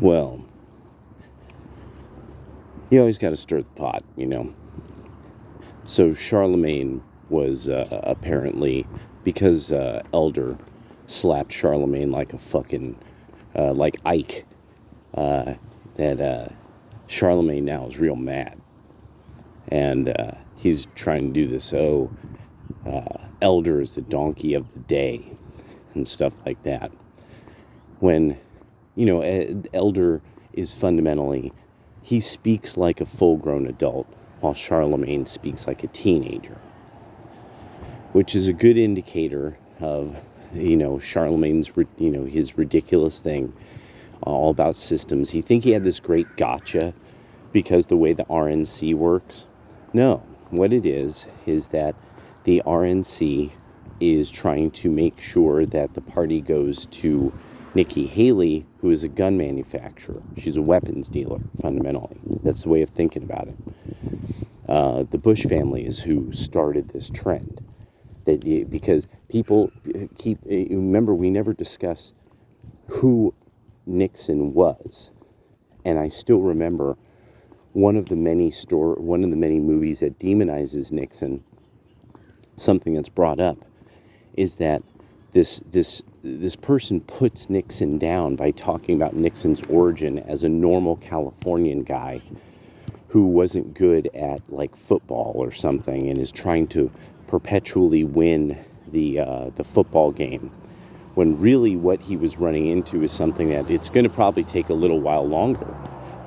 Well, you always got to stir the pot, So Charlemagne was apparently, because Elder slapped Charlemagne like a fucking, like Ike, that Charlemagne now is real mad. And he's trying to do this, Elder is the donkey of the day, and stuff like that. When, Elder is fundamentally, he speaks like a full-grown adult, while Charlemagne speaks like a teenager, which is a good indicator of, Charlemagne's, his ridiculous thing, all about systems. He think he had this great gotcha because the way the RNC works. No, what it is that the RNC is trying to make sure that the party goes to Nikki Haley, who is a gun manufacturer. She's a weapons dealer, fundamentally. That's the way of thinking about it. The Bush family is who started this trend. Because people remember, we never discuss who Nixon was. And I still remember one of the many movies that demonizes Nixon. Something that's brought up is that this person puts Nixon down by talking about Nixon's origin as a normal Californian guy who wasn't good at like football or something and is trying to perpetually win the football game, when really what he was running into is something that it's going to probably take a little while longer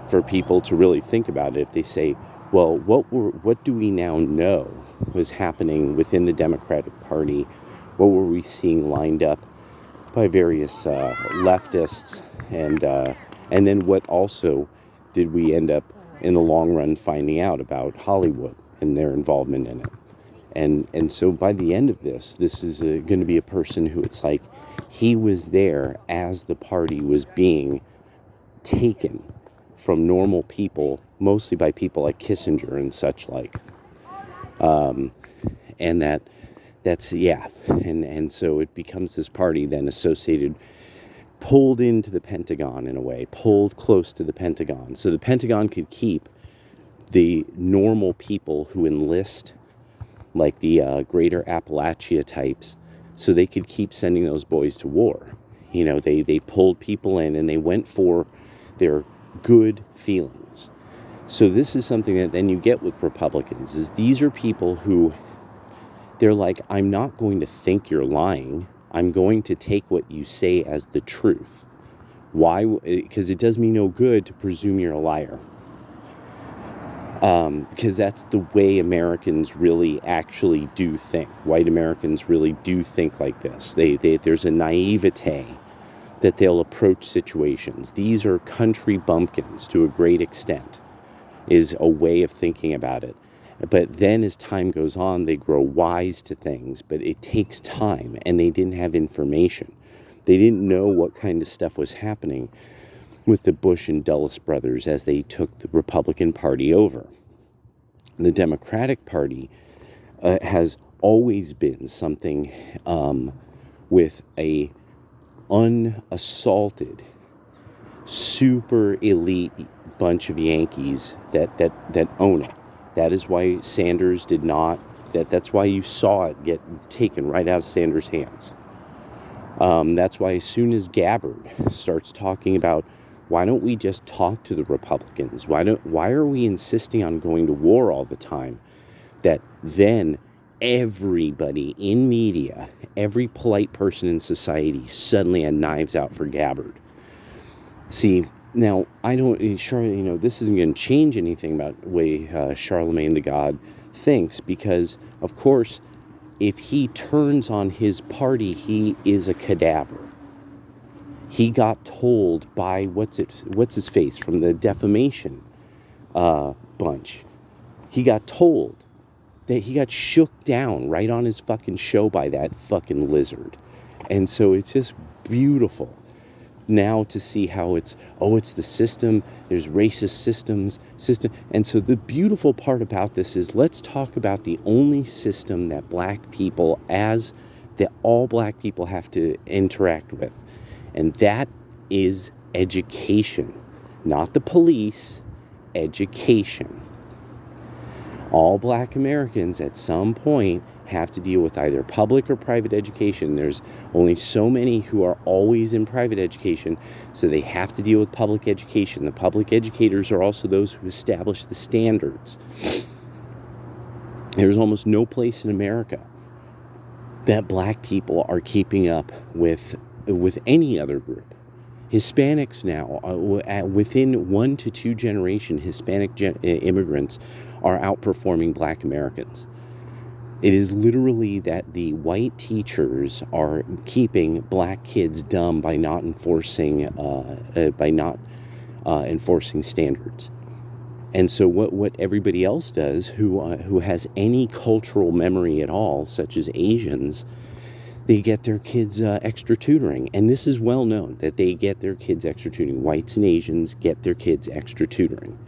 for people to really think about it. If they say, well, what do we now know was happening within the Democratic Party? What were we seeing lined up by various leftists, and then what also did we end up in the long run finding out about Hollywood and their involvement in it? And so by the end of this is going to be a person who, it's like he was there as the party was being taken from normal people, mostly by people like Kissinger and such like. And so it becomes this party then associated, pulled into the Pentagon in a way, pulled close to the Pentagon. So the Pentagon could keep the normal people who enlist, like the Greater Appalachia types, so they could keep sending those boys to war. They pulled people in and they went for their good feelings. So this is something that then you get with Republicans, is these are people who, they're like, I'm not going to think you're lying. I'm going to take what you say as the truth. Why? Because it does me no good to presume you're a liar. Because that's the way Americans really actually do think. White Americans really do think like this. There's a naivete that they'll approach situations. These are country bumpkins to a great extent, is a way of thinking about it. But then as time goes on, they grow wise to things, but it takes time, and they didn't have information. They didn't know what kind of stuff was happening with the Bush and Dulles brothers as they took the Republican Party over. The Democratic Party has always been something with a unassaulted, super elite bunch of Yankees that own it. That is why Sanders did not, that's why you saw it get taken right out of Sanders' hands. That's why as soon as Gabbard starts talking about, why don't we just talk to the Republicans? Why are we insisting on going to war all the time? That then everybody in media, every polite person in society suddenly had knives out for Gabbard. See, now, this isn't going to change anything about the way Charlemagne the God thinks, because, of course, if he turns on his party, he is a cadaver. He got told by, what's his face, from the defamation bunch. He got told that he got shook down right on his fucking show by that fucking lizard. And so it's just beautiful now to see how it's the system, there's racist system. And so the beautiful part about this is, let's talk about the only system that all black people have to interact with. And that is education. not the police, education. All black Americans at some point have to deal with either public or private education. There's only so many who are always in private education, so they have to deal with public education. The public educators are also those who establish the standards. There's almost no place in America that black people are keeping up with any other group. Hispanics now, within 1 to 2 generations, Hispanic immigrants are outperforming black Americans. It is literally that the white teachers are keeping black kids dumb by not enforcing standards. And so what everybody else does who has any cultural memory at all, such as Asians, they get their kids extra tutoring. And this is well known that they get their kids extra tutoring. Whites and Asians get their kids extra tutoring.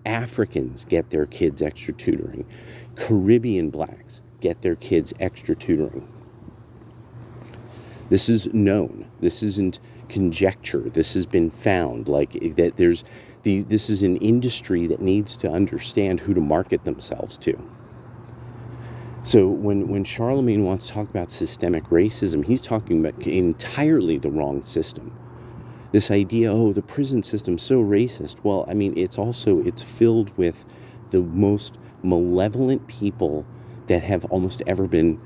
Africans get their kids extra tutoring. Caribbean blacks get their kids extra tutoring. This is known. This isn't conjecture. This has been found. Like that, this is an industry that needs to understand who to market themselves to. So when Charlemagne wants to talk about systemic racism, he's talking about entirely the wrong system. This idea, the prison system's so racist. Well, I mean, it's filled with the most malevolent people that have almost ever been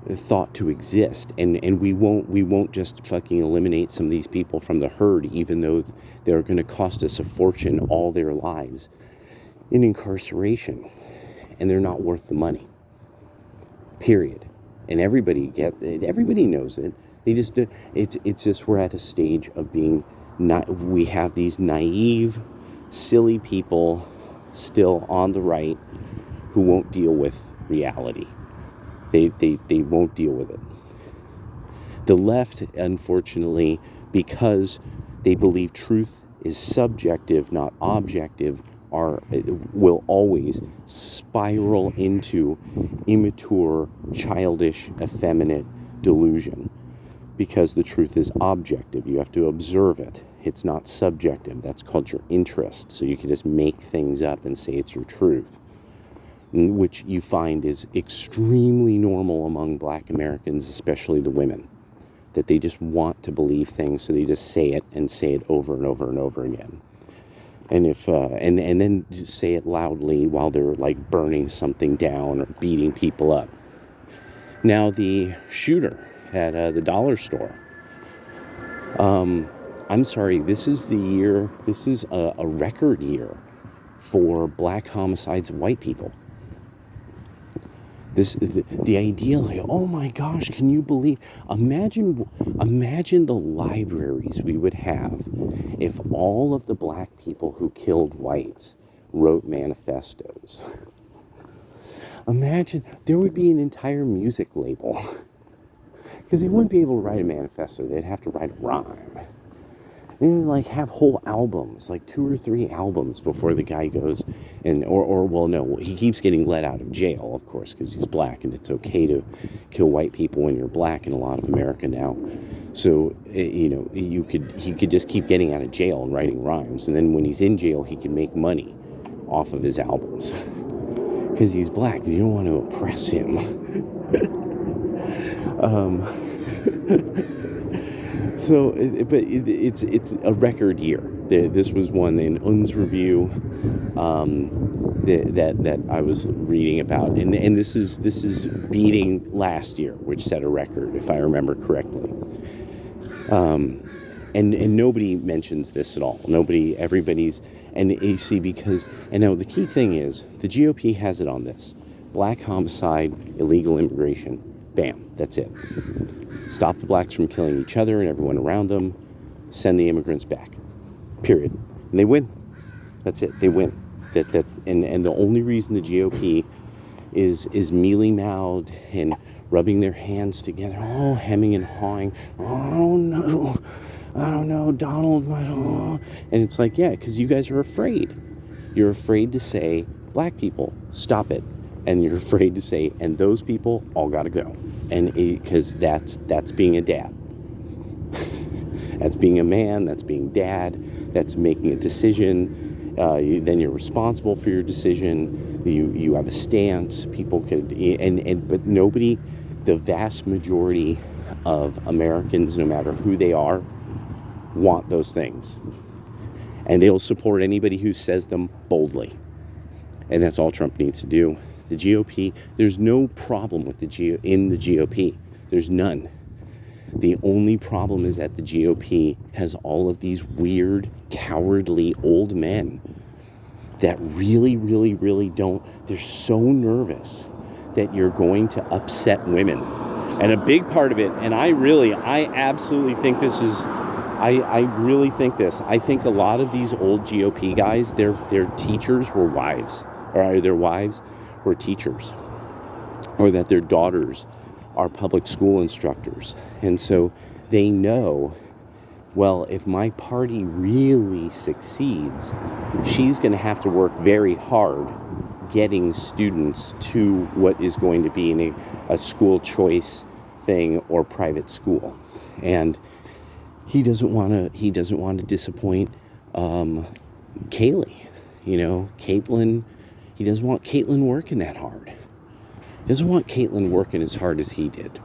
thought to exist. And we won't just fucking eliminate some of these people from the herd, even though they're going to cost us a fortune all their lives in incarceration. And they're not worth the money. Period. And everybody knows it. It's just we're at a stage of being we have these naive, silly people still on the right who won't deal with reality. They won't deal with it. The left, unfortunately, because they believe truth is subjective, not objective, will always spiral into immature, childish, effeminate delusion. Because the truth is objective. You have to observe it. It's not subjective. That's called your interest. So you can just make things up and say it's your truth, which you find is extremely normal among black Americans, especially the women, that they just want to believe things, so they just say it and say it over and over and over again. And if and then just say it loudly while they're like burning something down or beating people up. Now the shooter at the dollar store. I'm sorry, this is a record year for black homicides of white people. The idea, like, oh my gosh, can you believe? Imagine the libraries we would have if all of the black people who killed whites wrote manifestos. Imagine, there would be an entire music label. Because they wouldn't be able to write a manifesto. They'd have to write a rhyme. They would like have whole albums, like 2 or 3 albums before the guy goes no, he keeps getting let out of jail, of course, because he's black, and it's okay to kill white people when you're black in a lot of America now. So, he could just keep getting out of jail and writing rhymes, and then when he's in jail, he can make money off of his albums. Because he's black, you don't want to oppress him. It's a record year. This was one in Un's review that I was reading about, and this is beating last year, which set a record, if I remember correctly. And nobody mentions this at all. Everybody's, and you see, because, and now the key thing is, the GOP has it on this. Black homicide, illegal immigration, bam, that's it. Stop the blacks from killing each other and everyone around them, send the immigrants back, period. And they win. That's it, they win. And the only reason the GOP is mealy-mouthed and rubbing their hands together, hemming and hawing, I don't know, Donald, and it's like, yeah, because you guys are afraid. You're afraid to say, black people, stop it. And you're afraid to say, and those people all gotta go. And because that's being a dad. That's being a man, that's being dad, that's making a decision. Then you're responsible for your decision. You have a stance. People could, but nobody, the vast majority of Americans, no matter who they are, want those things. And they'll support anybody who says them boldly. And that's all Trump needs to do. The GOP, there's no problem with the GOP. There's none. The only problem is that the GOP has all of these weird, cowardly old men that really, really, really don't. They're so nervous that you're going to upset women. And a big part of it, and I absolutely think this is, I really think this. I think a lot of these old GOP guys, their teachers were wives, or their wives were teachers, or that their daughters are public school instructors. And so they know, well, if my party really succeeds, she's going to have to work very hard getting students to what is going to be a school choice thing or private school. And he doesn't want to disappoint Kaylee. Caitlin, he doesn't want Caitlin working that hard. He doesn't want Caitlin working as hard as he did,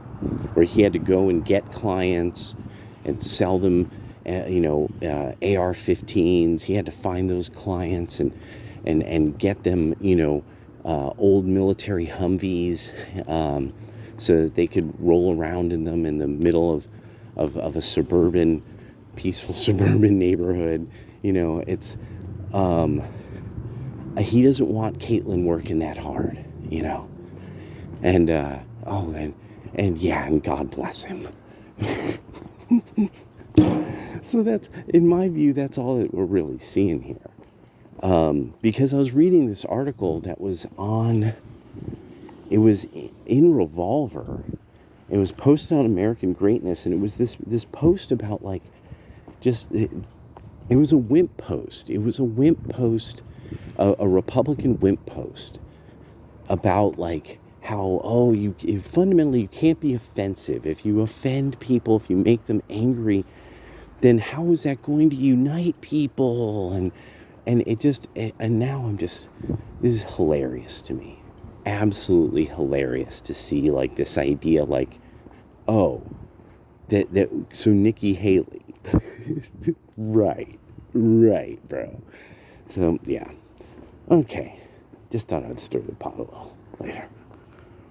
where he had to go and get clients and sell them, AR-15s. He had to find those clients and get them, old military Humvees, so that they could roll around in them in the middle of a peaceful suburban neighborhood. It's, he doesn't want Caitlin working that hard, And, and God bless him. So that's, in my view, that's all that we're really seeing here. Because I was reading this article that was it was in Revolver. It was posted on American Greatness, and it was this post about it was a wimp post. It was a wimp post, a Republican wimp post about how, fundamentally you can't be offensive. If you offend people, if you make them angry, then how is that going to unite people? And now this is hilarious to me. Absolutely hilarious to see this idea so Nikki Haley. Right, bro. So, yeah. Okay. Just thought I'd stir the pot a little later.